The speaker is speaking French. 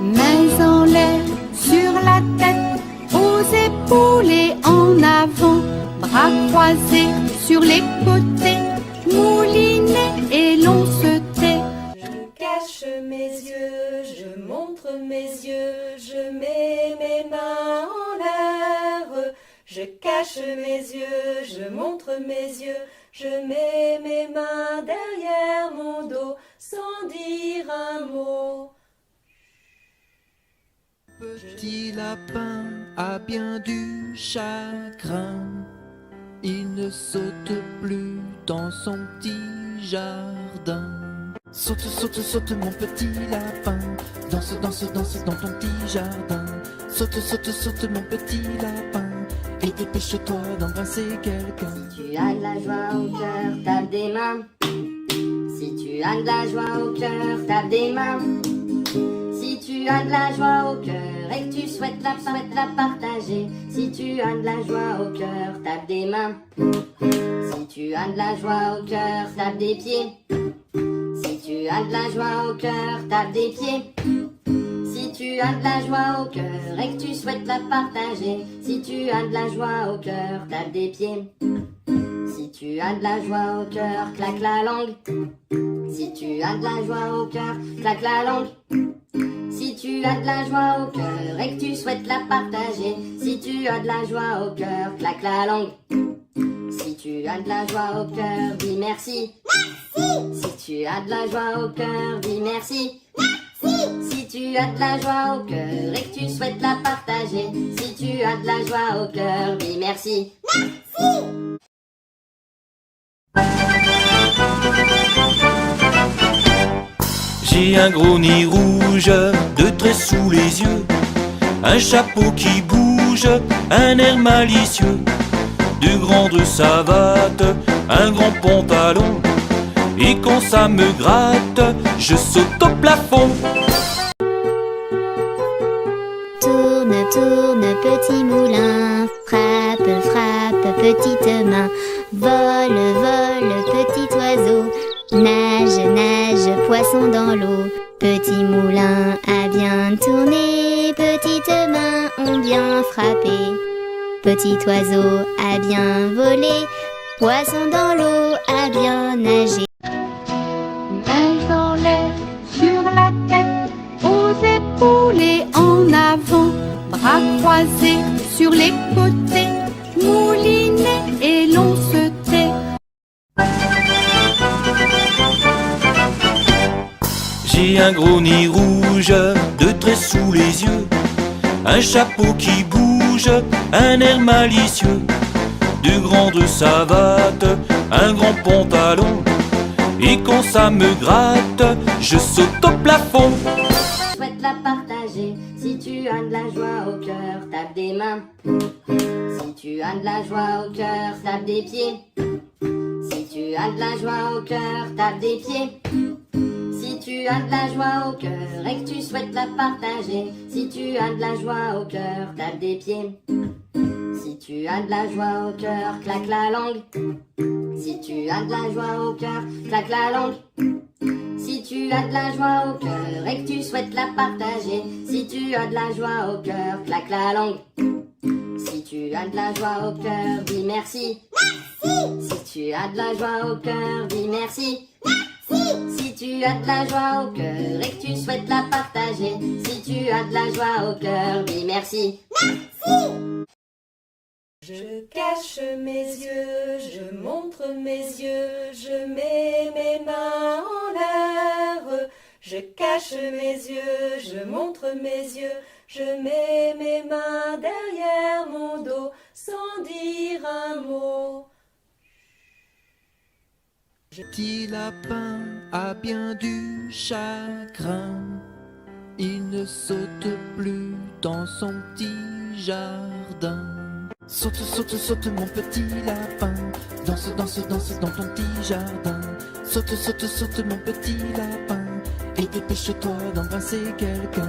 Mains en l'air, sur la tête, aux épaules et en avant, bras croisés sur les côtés, moulinés et l'on se tait. Je cache mes yeux, je montre mes yeux, je mets mes mains en l'air. Je cache mes yeux, je montre mes yeux, je mets mes mains derrière mon dos sans dire un mot. Petit lapin a bien du chagrin. Il ne saute plus dans son petit jardin. Saute, saute, saute mon petit lapin. Danse, danse, danse dans ton petit jardin. Saute, saute, saute mon petit lapin. Et dépêche-toi d'embrasser quelqu'un. Si tu as de la joie au cœur, tape des mains. Si tu as de la joie au cœur, tape des mains. Si tu as de la joie au cœur et que tu souhaites la partager. Si tu as de la joie au cœur, tape des mains. Si tu as de la joie au cœur, tape des pieds. Si tu as de la joie au cœur, tape des pieds. Si tu as de la joie au cœur et que tu souhaites la partager. Si tu as de la joie au cœur, tape des pieds. Si tu as de la joie au cœur, claque la langue. Si tu as de la joie au cœur, claque la langue. Si tu as de la joie au cœur et que tu souhaites la partager. Si tu as de la joie au cœur, claque la langue. Si tu as de la joie au cœur, dis merci. Merci. Si tu as de la joie au cœur, dis merci. Merci. Si tu as de la joie au cœur et que tu souhaites la partager. Si tu as de la joie au cœur, dis merci. Merci. J'ai un gros nez rouge, deux traits sous les yeux, un chapeau qui bouge, un air malicieux, de grandes savates, un grand pantalon, et quand ça me gratte, je saute au plafond. Tourne, tourne, petit moulin, frappe, frappe, petite main, vole, vole, petit oiseau, nage, nage, poisson dans l'eau. Petit moulin a bien tourné, petites mains ont bien frappé. Petit oiseau a bien volé, poisson dans l'eau a bien nagé. Mains en l'air, sur la tête, aux épaules et en avant, bras croisés sur les côtés, moulinés et l'on se tait. J'ai un gros nez rouge, deux traits sous les yeux, un chapeau qui bouge, un air malicieux, de grandes savates, un grand pantalon, et quand ça me gratte, je saute au plafond. Souhaite la partager. Si tu as de la joie au cœur, tape des mains. Si tu as de la joie au cœur, tape des pieds. Si tu as de la joie au cœur, tape des pieds. Si tu as de la joie au cœur et que tu souhaites la partager. Si tu as de la joie au cœur, tape des pieds. Si tu as de la joie au cœur, claque la langue. Si tu as de la joie au cœur, claque la langue. Si tu as de la joie au cœur et que tu souhaites la partager. Si tu as de la joie au cœur, claque la langue. Si tu as de la joie au cœur, dis merci. Merci. Si tu as de la joie au cœur, dis merci. Merci. Si tu as de la joie au cœur et que tu souhaites la partager. Si tu as de la joie au cœur, dis merci. Merci. Je cache mes yeux, je montre mes yeux, je mets mes mains en l'air. Je cache mes yeux, je montre mes yeux, je mets mes mains derrière mon dos sans dire un mot. Petit lapin a bien du chagrin. Il ne saute plus dans son petit jardin. Saute, saute, saute mon petit lapin. Danse, danse, danse dans ton petit jardin. Saute, saute, saute mon petit lapin. Et dépêche-toi d'embrasser quelqu'un.